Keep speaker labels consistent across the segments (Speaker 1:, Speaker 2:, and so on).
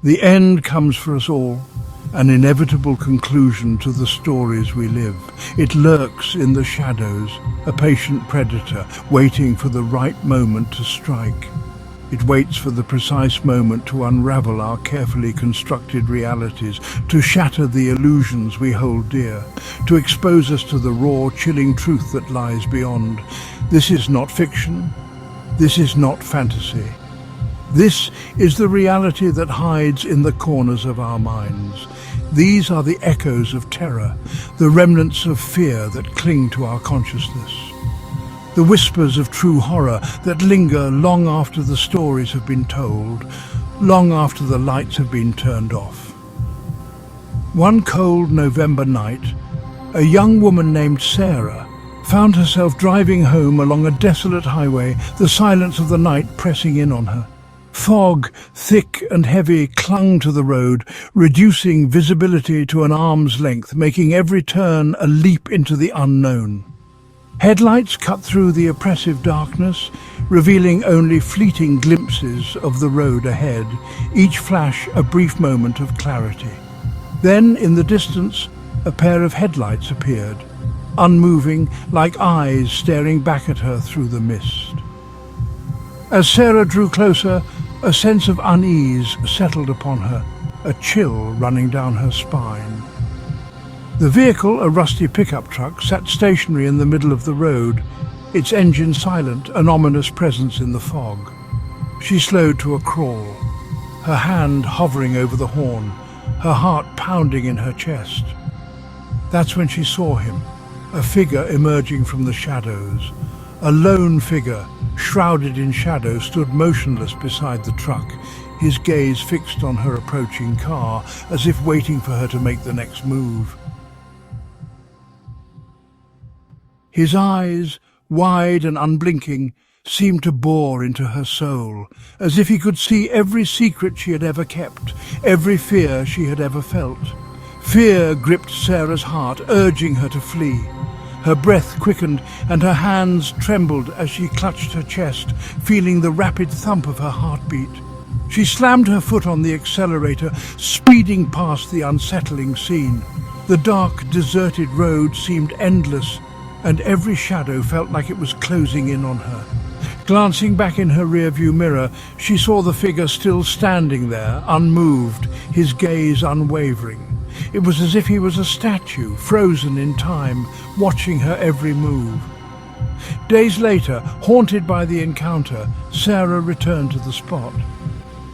Speaker 1: The end comes for us all, an inevitable conclusion to the stories we live. It lurks in the shadows, a patient predator waiting for the right moment to strike. It waits for the precise moment to unravel our carefully constructed realities, to shatter the illusions we hold dear, to expose us to the raw, chilling truth that lies beyond. This is not fiction. This is not fantasy. This is the reality that hides in the corners of our minds. These are the echoes of terror, the remnants of fear that cling to our consciousness. The whispers of true horror that linger long after the stories have been told, long after the lights have been turned off. One cold November night, a young woman named Sarah found herself driving home along a desolate highway, the silence of the night pressing in on her. Fog, thick and heavy, clung to the road, reducing visibility to an arm's length, making every turn a leap into the unknown. Headlights cut through the oppressive darkness, revealing only fleeting glimpses of the road ahead, each flash a brief moment of clarity. Then, in the distance, a pair of headlights appeared, unmoving, like eyes staring back at her through the mist. As Sarah drew closer, a sense of unease settled upon her, a chill running down her spine. The vehicle, a rusty pickup truck, sat stationary in the middle of the road, its engine silent, an ominous presence in the fog. She slowed to a crawl, her hand hovering over the horn, her heart pounding in her chest. That's when she saw him, a figure emerging from the shadows. A lone figure, shrouded in shadow, stood motionless beside the truck, his gaze fixed on her approaching car, as if waiting for her to make the next move. His eyes, wide and unblinking, seemed to bore into her soul, as if he could see every secret she had ever kept, every fear she had ever felt. Fear gripped Sarah's heart, urging her to flee. Her breath quickened and her hands trembled as she clutched her chest, feeling the rapid thump of her heartbeat. She slammed her foot on the accelerator, speeding past the unsettling scene. The dark, deserted road seemed endless, and every shadow felt like it was closing in on her. Glancing back in her rearview mirror, she saw the figure still standing there, unmoved, his gaze unwavering. It was as if he was a statue, frozen in time, watching her every move. Days later, haunted by the encounter, Sarah returned to the spot.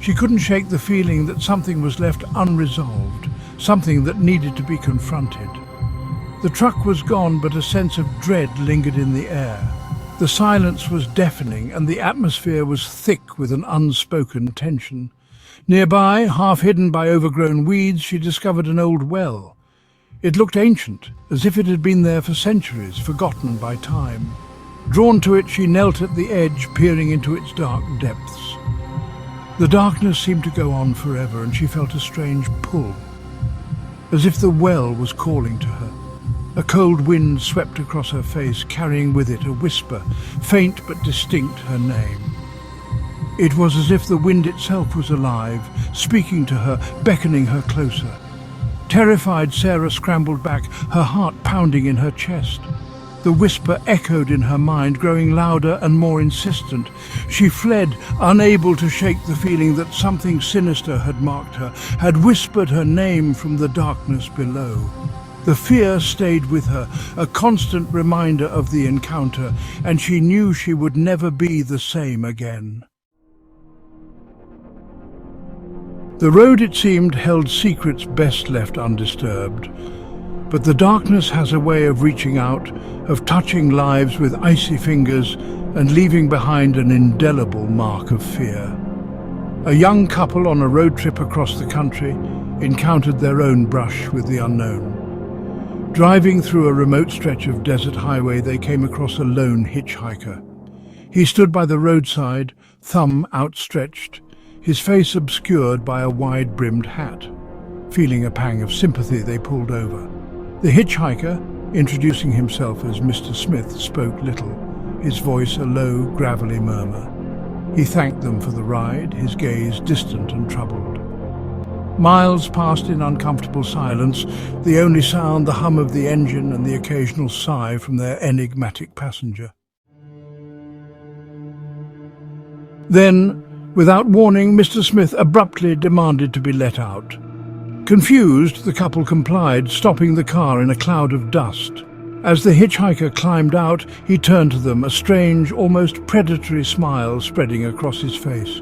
Speaker 1: She couldn't shake the feeling that something was left unresolved, something that needed to be confronted. The truck was gone, but a sense of dread lingered in the air. The silence was deafening, and the atmosphere was thick with an unspoken tension. Nearby, half hidden by overgrown weeds, she discovered an old well. It looked ancient, as if it had been there for centuries, forgotten by time. Drawn to it, she knelt at the edge, peering into its dark depths. The darkness seemed to go on forever, and she felt a strange pull, as if the well was calling to her. A cold wind swept across her face, carrying with it a whisper, faint but distinct, her name. It was as if the wind itself was alive, speaking to her, beckoning her closer. Terrified, Sarah scrambled back, her heart pounding in her chest. The whisper echoed in her mind, growing louder and more insistent. She fled, unable to shake the feeling that something sinister had marked her, had whispered her name from the darkness below. The fear stayed with her, a constant reminder of the encounter, and she knew she would never be the same again. The road, it seemed, held secrets best left undisturbed. But the darkness has a way of reaching out, of touching lives with icy fingers and leaving behind an indelible mark of fear. A young couple on a road trip across the country encountered their own brush with the unknown. Driving through a remote stretch of desert highway, they came across a lone hitchhiker. He stood by the roadside, thumb outstretched, his face obscured by a wide-brimmed hat. Feeling a pang of sympathy, they pulled over. The hitchhiker, introducing himself as Mr. Smith, spoke little, his voice a low, gravelly murmur. He thanked them for the ride, his gaze distant and troubled. Miles passed in uncomfortable silence, the only sound the hum of the engine and the occasional sigh from their enigmatic passenger. Then, without warning, Mr. Smith abruptly demanded to be let out. Confused, the couple complied, stopping the car in a cloud of dust. As the hitchhiker climbed out, he turned to them, a strange, almost predatory smile spreading across his face.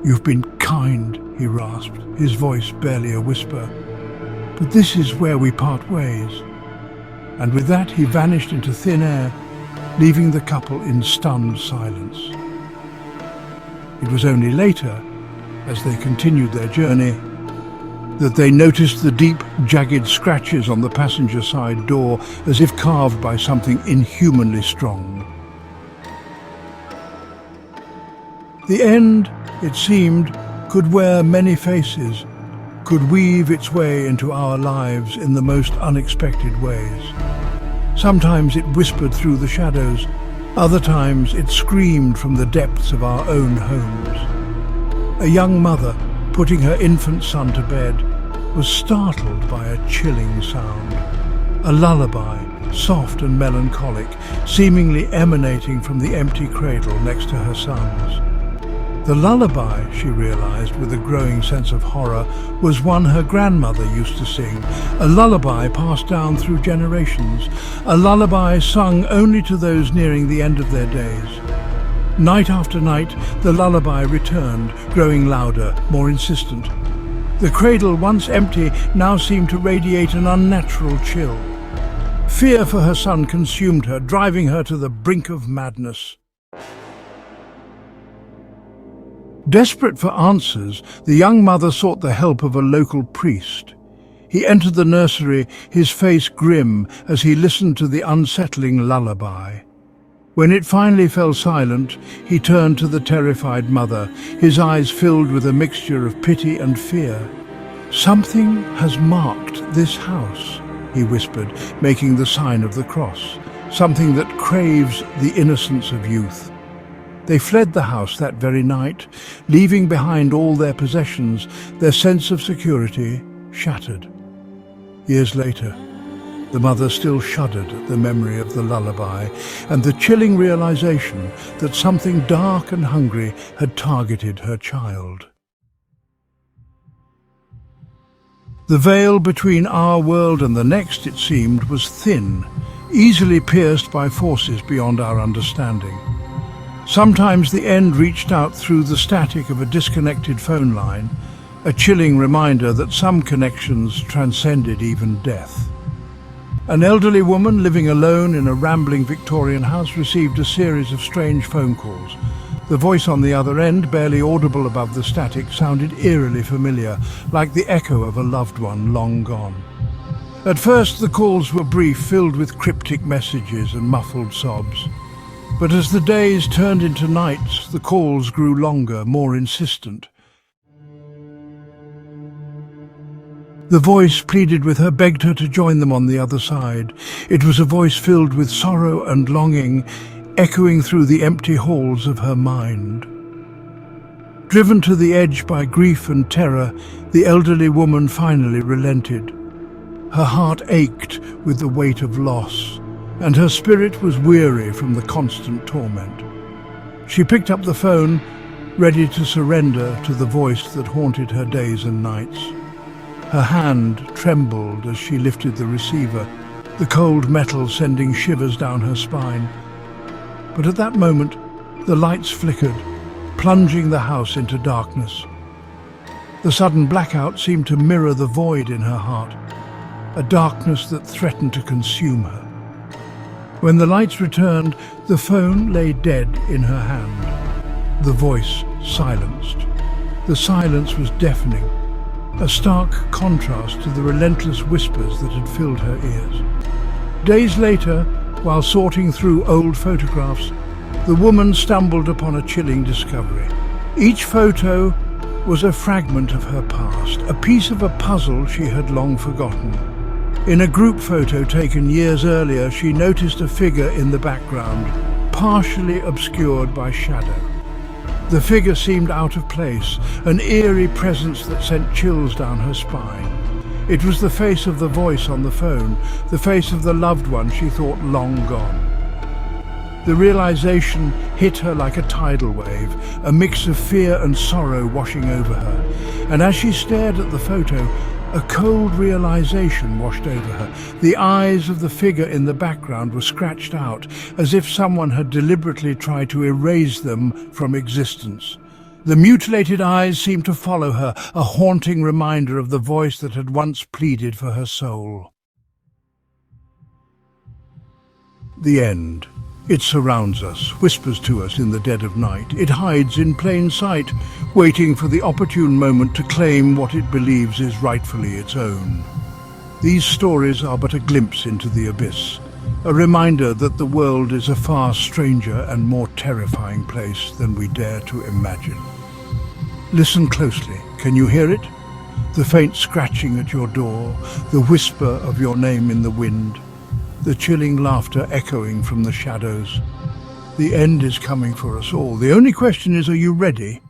Speaker 1: "You've been kind," he rasped, his voice barely a whisper. "But this is where we part ways." And with that he vanished into thin air, leaving the couple in stunned silence. It was only later, as they continued their journey, that they noticed the deep, jagged scratches on the passenger side door, as if carved by something inhumanly strong. The end, it seemed, could wear many faces, could weave its way into our lives in the most unexpected ways. Sometimes it whispered through the shadows, other times it screamed from the depths of our own homes. A young mother, putting her infant son to bed, was startled by a chilling sound. A lullaby, soft and melancholic, seemingly emanating from the empty cradle next to her son's. The lullaby, she realized with a growing sense of horror, was one her grandmother used to sing, a lullaby passed down through generations, a lullaby sung only to those nearing the end of their days. Night after night, the lullaby returned, growing louder, more insistent. The cradle, once empty, now seemed to radiate an unnatural chill. Fear for her son consumed her, driving her to the brink of madness. Desperate for answers, the young mother sought the help of a local priest. He entered the nursery, his face grim as he listened to the unsettling lullaby. When it finally fell silent, he turned to the terrified mother, his eyes filled with a mixture of pity and fear. "Something has marked this house," he whispered, making the sign of the cross. "Something that craves the innocence of youth." They fled the house that very night, leaving behind all their possessions, their sense of security shattered. Years later, the mother still shuddered at the memory of the lullaby and the chilling realization that something dark and hungry had targeted her child. The veil between our world and the next, it seemed, was thin, easily pierced by forces beyond our understanding. Sometimes the end reached out through the static of a disconnected phone line, a chilling reminder that some connections transcended even death. An elderly woman living alone in a rambling Victorian house received a series of strange phone calls. The voice on the other end, barely audible above the static, sounded eerily familiar, like the echo of a loved one long gone. At first the calls were brief, filled with cryptic messages and muffled sobs. But as the days turned into nights, the calls grew longer, more insistent. The voice pleaded with her, begged her to join them on the other side. It was a voice filled with sorrow and longing, echoing through the empty halls of her mind. Driven to the edge by grief and terror, the elderly woman finally relented. Her heart ached with the weight of loss, and her spirit was weary from the constant torment. She picked up the phone, ready to surrender to the voice that haunted her days and nights. Her hand trembled as she lifted the receiver, the cold metal sending shivers down her spine. But at that moment, the lights flickered, plunging the house into darkness. The sudden blackout seemed to mirror the void in her heart, a darkness that threatened to consume her. When the lights returned, the phone lay dead in her hand. The voice silenced. The silence was deafening, a stark contrast to the relentless whispers that had filled her ears. Days later, while sorting through old photographs, the woman stumbled upon a chilling discovery. Each photo was a fragment of her past, a piece of a puzzle she had long forgotten. In a group photo taken years earlier, she noticed a figure in the background, partially obscured by shadow. The figure seemed out of place, an eerie presence that sent chills down her spine. It was the face of the voice on the phone, the face of the loved one she thought long gone. The realization hit her like a tidal wave, a mix of fear and sorrow washing over her. And as she stared at the photo, a cold realization washed over her. The eyes of the figure in the background were scratched out, as if someone had deliberately tried to erase them from existence. The mutilated eyes seemed to follow her, a haunting reminder of the voice that had once pleaded for her soul. The end. It surrounds us, whispers to us in the dead of night. It hides in plain sight, waiting for the opportune moment to claim what it believes is rightfully its own. These stories are but a glimpse into the abyss, a reminder that the world is a far stranger and more terrifying place than we dare to imagine. Listen closely. Can you hear it? The faint scratching at your door, the whisper of your name in the wind, the chilling laughter echoing from the shadows. The end is coming for us all. The only question is, are you ready?